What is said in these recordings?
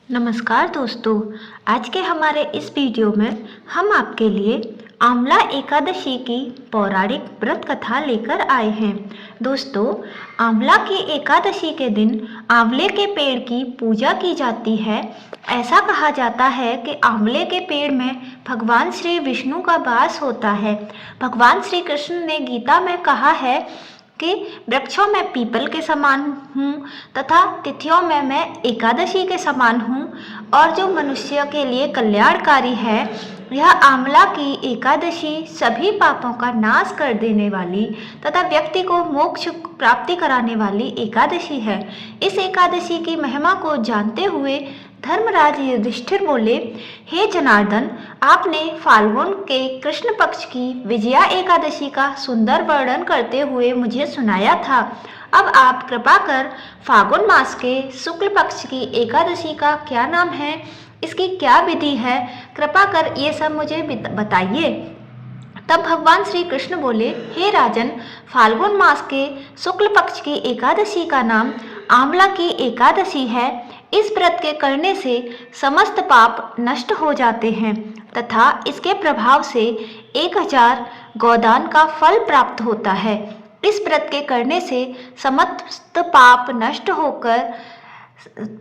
नमस्कार दोस्तों। आज के हमारे इस वीडियो में हम आपके लिए आंवला एकादशी की पौराणिक व्रत कथा लेकर आए हैं। दोस्तों, आंवला की एकादशी के दिन आंवले के पेड़ की पूजा की जाती है। ऐसा कहा जाता है कि आंवले के पेड़ में भगवान श्री विष्णु का वास होता है। भगवान श्री कृष्ण ने गीता में कहा है कि वृक्षों में पीपल के समान हूँ तथा तिथियों में मैं एकादशी के समान हूँ और जो मनुष्य के लिए कल्याणकारी है। यह आंवला की एकादशी सभी पापों का नाश कर देने वाली तथा व्यक्ति को मोक्ष प्राप्ति कराने वाली एकादशी है। इस एकादशी की महिमा को जानते हुए धर्मराज युधिष्ठिर बोले, हे जनार्दन, आपने फाल्गुन के कृष्ण पक्ष की विजया एकादशी का सुंदर वर्णन करते हुए मुझे सुनाया था। अब आप कृपा कर फाल्गुन मास के शुक्ल पक्ष की एकादशी का क्या नाम है, इसकी क्या विधि है, कृपा कर ये सब मुझे बताइए। तब भगवान श्री कृष्ण बोले, हे राजन, फाल्गुन मास के शुक्ल पक्ष की एकादशी का नाम आंवला की एकादशी है। इस व्रत के करने से समस्त पाप नष्ट हो जाते हैं तथा इसके प्रभाव से 1000 गोदान का फल प्राप्त होता है। इस व्रत के करने से समस्त पाप नष्ट होकर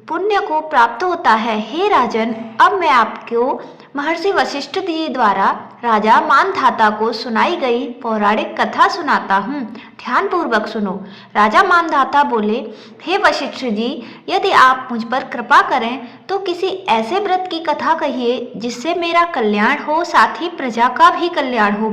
पुण्य को प्राप्त होता है। हे राजन, अब मैं आपको महर्षि वशिष्ठ जी द्वारा राजा मानधाता को सुनाई गई पौराणिक कथा सुनाता हूँ। ध्यान पूर्वक सुनो। राजा मानधाता बोले, हे वशिष्ठ जी, यदि आप मुझ पर कृपा करें तो किसी ऐसे व्रत की कथा कहिए जिससे मेरा कल्याण हो, साथ ही प्रजा का भी कल्याण हो।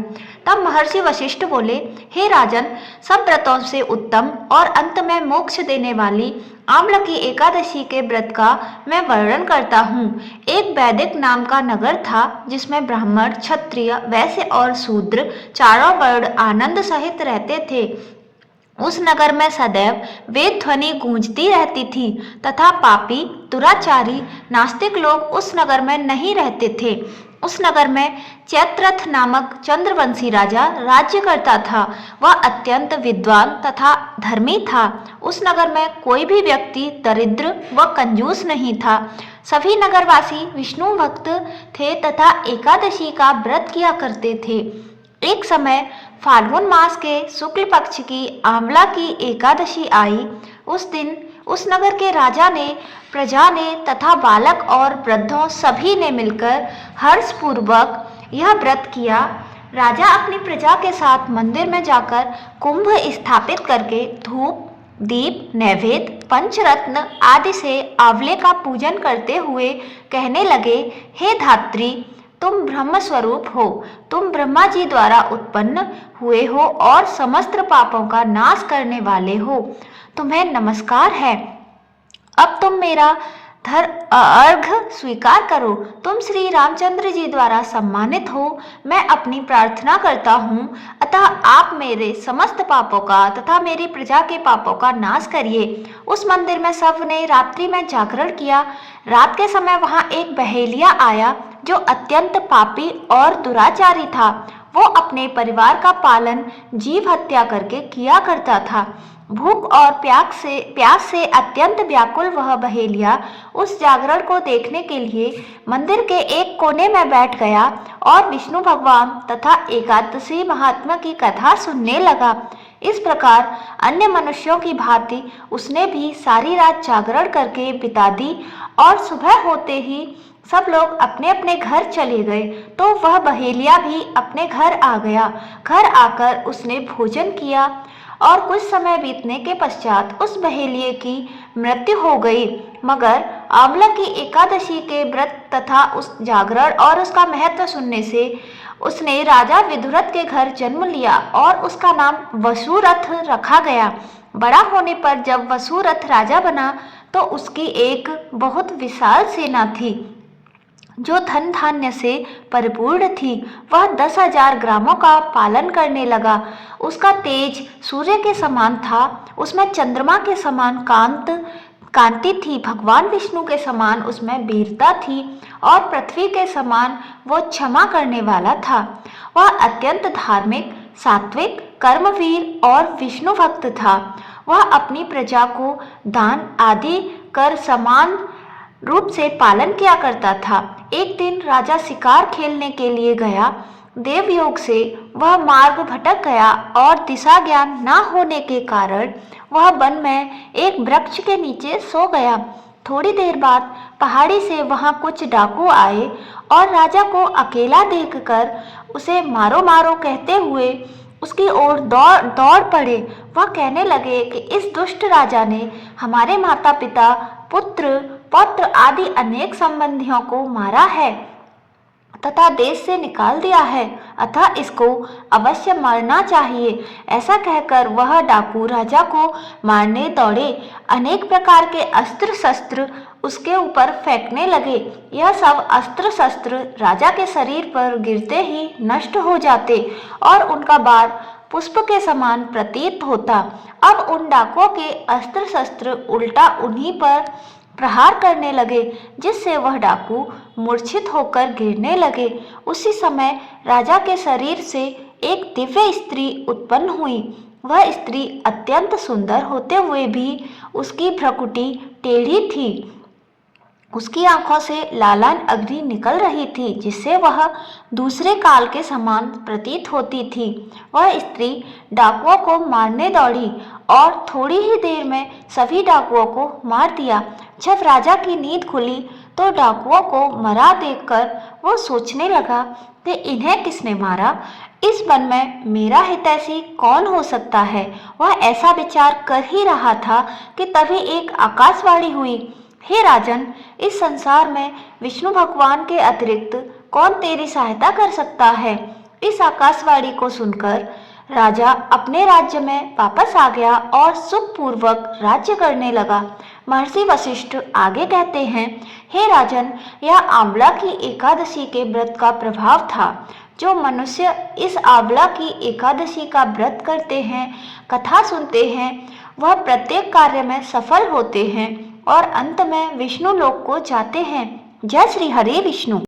तब महर्षि वशिष्ठ बोले, हे राजन, सब व्रतों से उत्तम और अंत में मोक्ष देने वाली आंवला की एकादशी के व्रत का मैं वर्णन करता हूँ। एक वैदिक नाम का नगर था जिसमें ब्राह्मण, क्षत्रिय, वैश्य और शूद्र चारों वर्ण आनंद सहित रहते थे। उस नगर में सदैव वेद ध्वनि गूंजती रहती थी तथा पापी, दुराचारी, नास्तिक लोग उस नगर में नहीं रहते थे। उस नगर में चैत्रथ नामक चंद्रवंशी राजा राज्य करता था। वह अत्यंत विद्वान तथा धर्मी था। उस नगर में कोई भी व्यक्ति दरिद्र व कंजूस नहीं था। सभी नगरवासी विष्णु भक्त थे तथा एकादशी का व्रत किया करते थे। एक समय फाल्गुन मास के शुक्ल पक्ष की आंवला की एकादशी आई। उस दिन उस नगर के राजा ने, प्रजा ने तथा बालक और वृद्धों सभी ने मिलकर हर्षपूर्वक यह व्रत किया। राजा अपनी प्रजा के साथ मंदिर में जाकर कुंभ स्थापित करके धूप, दीप, नैवेद्य, पंचरत्न आदि से आंवले का पूजन करते हुए कहने लगे, हे धात्री, तुम ब्रह्म स्वरूप हो। तुम ब्रह्मा जी द्वारा उत्पन्न हुए हो और समस्त पापों का नाश करने वाले हो। तुम्हें नमस्कार है। अब तुम मेरा अर्घ्य स्वीकार करो। तुम श्री रामचंद्र जी द्वारा सम्मानित हो। मैं अपनी प्रार्थना करता हूँ, अतः आप मेरे समस्त पापों का तथा मेरी प्रजा के पापों का नाश करिए। उस मंदिर में सबने रात्रि में जागरण किया। रात के समय वहाँ एक बहेलिया आया जो अत्यंत पापी और दुराचारी था। वो अपने परिवार का पालन जीव हत्या करके किया करता था। भूख और प्यास से अत्यंत व्याकुल वह बहेलिया उस जागरण को देखने के लिए मंदिर के एक कोने में बैठ गया और विष्णु भगवान तथा एकादशी महात्मा की कथा सुनने लगा। इस प्रकार अन्य मनुष्यों की भांति उसने भी सारी रात जागरण करके बिता दी और सुबह होते ही सब लोग अपने अपने घर चले गए तो वह बहेलिया भी अपने घर आ गया। घर आकर उसने भोजन किया और कुछ समय बीतने के पश्चात उस बहेलिये की मृत्यु हो गई। मगर आंवला की एकादशी के व्रत तथा उस जागरण और उसका महत्व सुनने से उसने राजा विदुरथ के घर जन्म लिया और उसका नाम वसुरथ रखा गया। बड़ा होने पर जब वसुरथ राजा बना तो उसकी एक बहुत विशाल सेना थी जो धन धान्य से परिपूर्ण थी। वह 10,000 ग्रामों का पालन करने लगा। उसका तेज सूर्य के समान था। उसमें चंद्रमा के समान कांति थी। भगवान विष्णु के समान उसमें वीरता थी और पृथ्वी के समान वो क्षमा करने वाला था। वह अत्यंत धार्मिक, सात्विक, कर्मवीर और विष्णु भक्त था। वह अपनी प्रजा को दान आदि कर रूप से पालन किया करता था। एक दिन राजा शिकार खेलने के लिए गया। देवयोग से वह मार्ग भटक गया और दिशा ज्ञान न होने के कारण वह वन में एक वृक्ष के नीचे सो गया। थोड़ी देर बाद पहाड़ी से वहां कुछ डाकू आए और राजा को अकेला देखकर उसे मारो मारो कहते हुए उसकी ओर दौड़ दौड़ पड़े। वह कहने लगे कि इस दुष्ट राजा ने हमारे माता पिता, पुत्र, पौत्र आदि अनेक संबंधियों को मारा है तथा देश से निकाल दिया है, अतः इसको अवश्य मारना चाहिए। ऐसा कहकर वह डाकू राजा को मारने दौड़े। अनेक प्रकार के अस्त्र शस्त्र उसके ऊपर फेंकने लगे। यह सब अस्त्र शस्त्र राजा के शरीर पर गिरते ही नष्ट हो जाते और उनका बार पुष्प के समान प्रतीत होता। अब उन डाकुओं के अस्त्र शस्त्र उल्टा उन्हीं पर प्रहार करने लगे, जिससे वह डाकू मूर्छित होकर गिरने लगे। उसी समय राजा के शरीर से एक दिव्य स्त्री उत्पन्न हुई। वह स्त्री अत्यंत सुंदर होते हुए भी उसकी भ्रुकुटी टेढ़ी थी। उसकी आंखों से लालान अग्नि निकल रही थी, जिससे वह दूसरे काल के समान प्रतीत होती थी। वह स्त्री डाकुओं को मारने दौड़ी और थोड़ी ही देर में सभी डाकुओं को मार दिया। जब राजा की नींद खुली तो डाकुओं को मरा देखकर वो सोचने लगा कि इन्हें किसने मारा। इस वन में मेरा हितैषी कौन हो सकता है। वह ऐसा विचार कर ही रहा था कि तभी एक आकाशवाणी हुई, हे राजन, इस संसार में विष्णु भगवान के अतिरिक्त कौन तेरी सहायता कर सकता है। इस आकाशवाणी को सुनकर राजा अपने राज्य में वापस आ गया और सुखपूर्वक राज्य करने लगा। महर्षि वशिष्ठ आगे कहते हैं, हे राजन, यह आंवला की एकादशी के व्रत का प्रभाव था। जो मनुष्य इस आंवला की एकादशी का व्रत करते हैं, कथा सुनते हैं, वह प्रत्येक कार्य में सफल होते हैं और अंत में विष्णु लोक को जाते हैं। जय श्री हरे विष्णु।